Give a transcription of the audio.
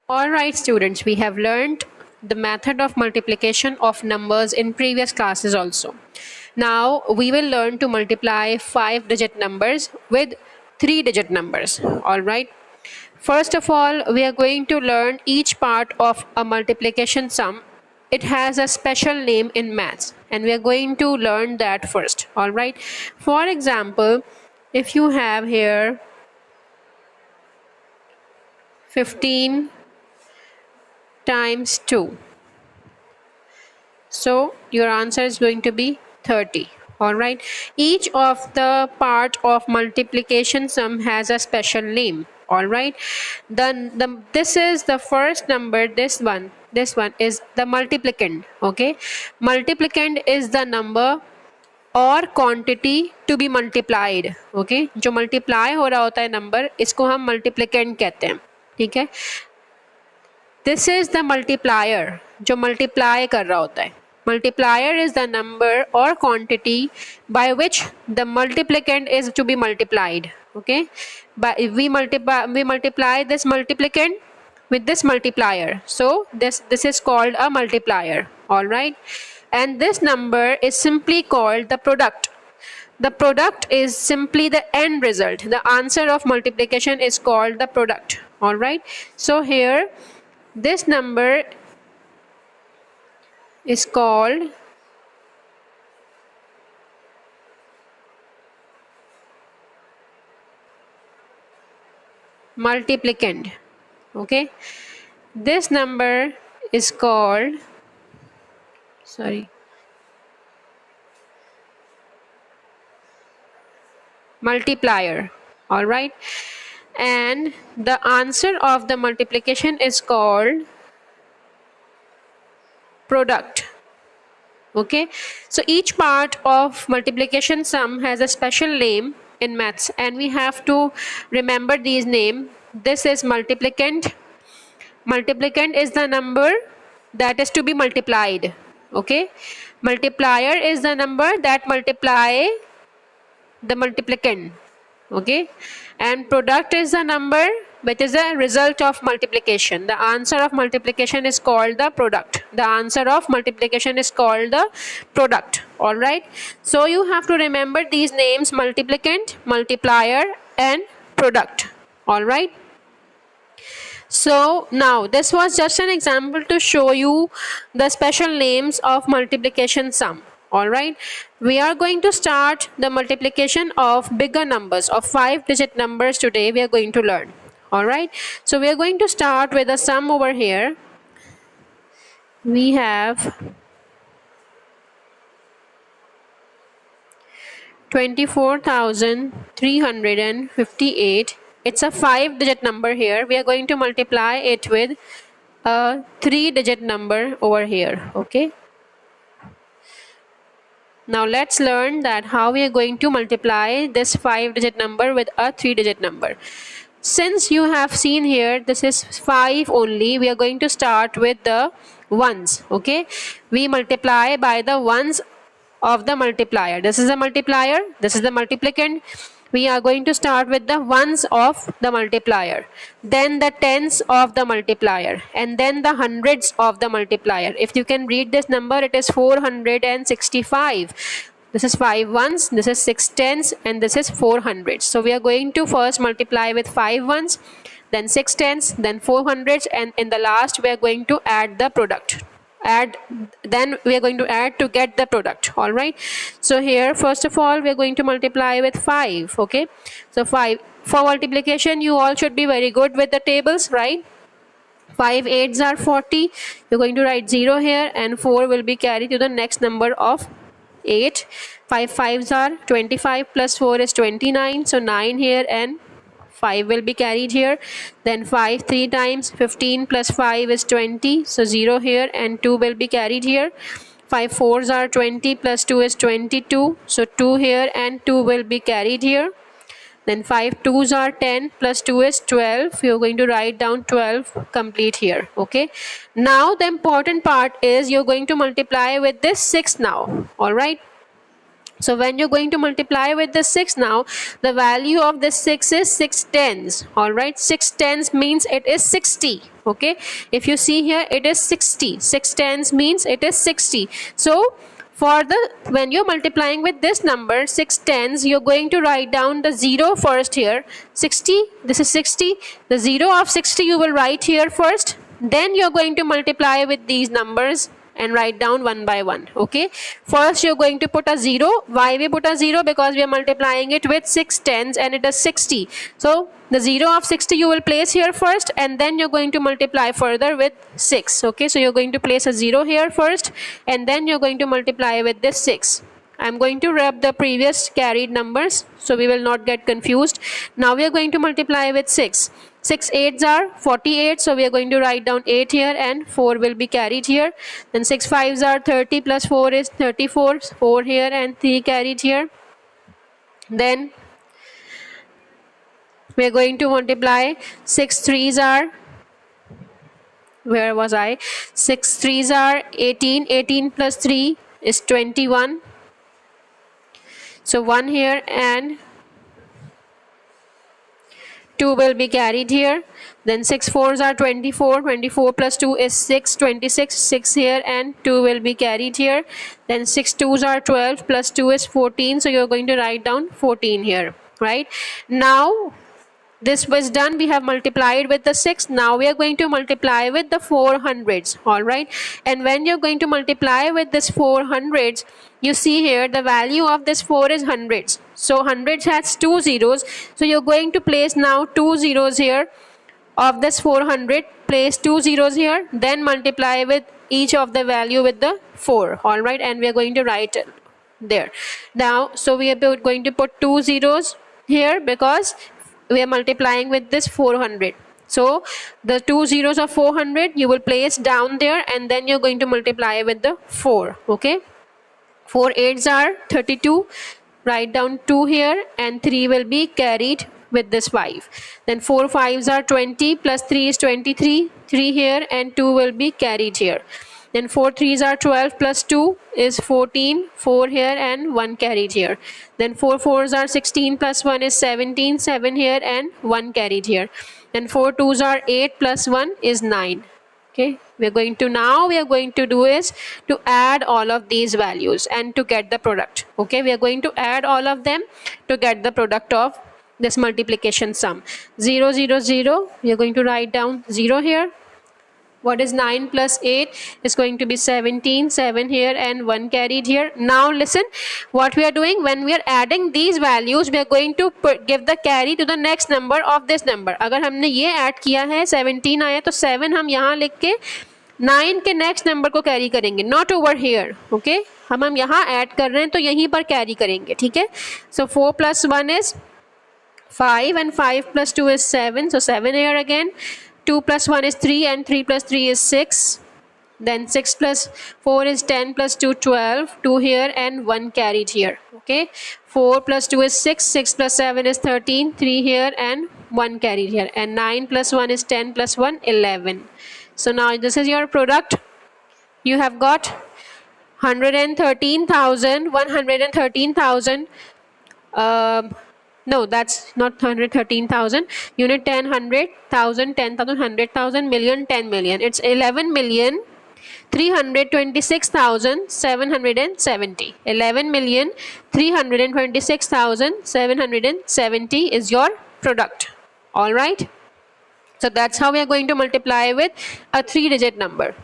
Alright students, we have learned the method of multiplication of numbers in previous classes also. Now we will learn to multiply 5-digit numbers with 3-digit numbers. Alright. First of all, we are going to learn each part of a multiplication sum. It has a special name in maths and we are going to learn that first. Alright. For example, if you have here 15 times 2. So your answer is going to be 30. Alright. Each of the part of multiplication sum has a special name. Alright. This is the first number, this one is the multiplicand. Okay. Multiplicand is the number और quantity to be multiplied. Okay, जो multiply हो रहा होता है number, इसको हम मल्टीप्लिकेंड कहते हैं. ठीक है. दिस इज द मल्टीप्लायर, जो मल्टीप्लाई कर रहा होता है. मल्टीप्लायर इज द नंबर और quantity by which the multiplicand is to be multiplied. Okay, we multiply this multiplicand with this multiplier, so this is called a multiplier. All right. And this number is simply called the product. The product is simply the end result. The answer of multiplication is called the product. All right. So here this number is called multiplicand. Okay, this number is called multiplier. All right. And the answer of the multiplication is called product. Okay, so each part of multiplication sum has a special name in maths and we have to remember these names. This is multiplicand. Multiplicand is the number that is to be multiplied. Okay, multiplier is the number that multiply the multiplicand. Okay, and product is the number which is a result of multiplication. The answer of multiplication is called the product. The answer of multiplication is called the product. All right. So you have to remember these names: multiplicand, multiplier, and product. All right. So now this was just an example to show you the special names of multiplication sum. All right. We are going to start the multiplication of bigger numbers, of 5-digit numbers today we are going to learn. All right. So we are going to start with a sum over here. We have 24,358. It's a 5-digit number here. We are going to multiply it with a 3-digit number over here. Okay. Now let's learn that how we are going to multiply this 5-digit number with a 3-digit number. Since you have seen here this is 5 only, we are going to start with the ones. Okay, we multiply by the ones of the multiplier. This is a multiplier, this is the multiplicand. We are going to start with the ones of the multiplier, then the tens of the multiplier, and then the hundreds of the multiplier. If you can read this number, it is 465. This is 5 ones, this is 6 tens, and this is 400. So we are going to first multiply with 5 ones, then 6 tens, then 400s, and in the last we are going to add the product. Then we are going to add to get the product. All right. So here first of all we are going to multiply with 5. Okay, so 5 for multiplication you all should be very good with the tables, right? 5 8s are 40. You're going to write 0 here and 4 will be carried to the next number of 8. 5 5s are 25 plus 4 is 29, so 9 here and 5 will be carried here. Then 5 3 times, 15 plus 5 is 20, so 0 here and 2 will be carried here. 5 4s are 20 plus 2 is 22, so 2 here and 2 will be carried here. Then 5 2s are 10 plus 2 is 12. You're going to write down 12 complete here. Okay, now the important part is you're going to multiply with this 6 now. All right. So when you're going to multiply with the 6 now, the value of this 6 is 6 tens. Alright, 6 tens means it is 60. Okay, if you see here, it is 60. 6 tens means it is 60. So for the, when you're multiplying with this number 6 tens, you're going to write down the 0 first here. 60, this is 60. The 0 of 60 you will write here first. Then you're going to multiply with these numbers and write down one by one. Okay, first you're going to put a 0. Why we put a 0? Because we are multiplying it with 6 tens and it is 60. So the 0 of 60 you will place here first, and then you're going to multiply further with 6. Okay, so you're going to place a 0 here first, and then you're going to multiply with this 6. I'm going to rub the previous carried numbers so we will not get confused. Now we are going to multiply with 6. 6 8s are 48, so we are going to write down 8 here and 4 will be carried here. Then 6 5s are 30 plus 4 is 34, 4 here and 3 carried here. Then we are going to multiply 6 3s are, where was I? 6 3s are 18, 18 plus 3 is 21. So 1 here and 2 will be carried here. Then 6 4s are 24, 24 plus 2 is 6, 26, 6 here and 2 will be carried here. Then 6 2s are 12 plus 2 is 14, so you're going to write down 14 here, right? Now this was done, we have multiplied with the 6. Now we are going to multiply with the 400s. All right, and when you're going to multiply with this 400s, you see here the value of this 4 is hundreds. So hundreds has 2 zeros, so you're going to place now 2 zeros here of this 400. Place 2 zeros here, then multiply with each of the value with the 4. All right, and we are going to write it there. Now so we are going to put 2 zeros here because we are multiplying with this 400. So the 2 zeros of 400 you will place down there, and then you're going to multiply with the 4. Okay, 4 8s are 32, write down 2 here and 3 will be carried with this 5. Then 4 5s are 20 plus 3 is 23, 3 here and 2 will be carried here. Then 4 3s are 12 plus 2 is 14, 4 here and 1 carried here. Then 4 4s are 16 plus 1 is 17, 7 here and 1 carried here. Then 4 2s are 8 plus 1 is 9. Okay, we are going to do is to add all of these values and to get the product. Okay, we are going to add all of them to get the product of this multiplication sum. 0 0 0, we are going to write down 0 here. What is 9 plus 8 is going to be 17, 7 here and 1 carried here. Now listen, what we are doing, when we are adding these values, we are going to give the carry to the next number of this number. अगर हमने ये add किया है 17 आया तो 7 हम यहाँ लिख के 9 के नेक्स्ट नंबर को कैरी करेंगे, नॉट ओवर हियर. ओके, हम यहाँ ऐड कर रहे हैं तो यहीं पर कैरी करेंगे. ठीक है, सो 4 plus 1 is 5 and 5 plus 2 is 7, so 7 here again. 2 plus 1 is 3 and 3 plus 3 is 6. Then 6 plus 4 is 10 plus 2 12, 2 here and 1 carried here. Okay, 4 plus 2 is 6, 6 plus 7 is 13, 3 here and 1 carried here. And 9 plus 1 is 10 plus 1 11. So now this is your product. You have got 113,000. No, that's not 113,000. Unit 10, 100,000, 10,000, 100,000, million, 10 million. It's 11,326,770. 11,326,770 is your product. All right. So that's how we are going to multiply with a 3-digit number.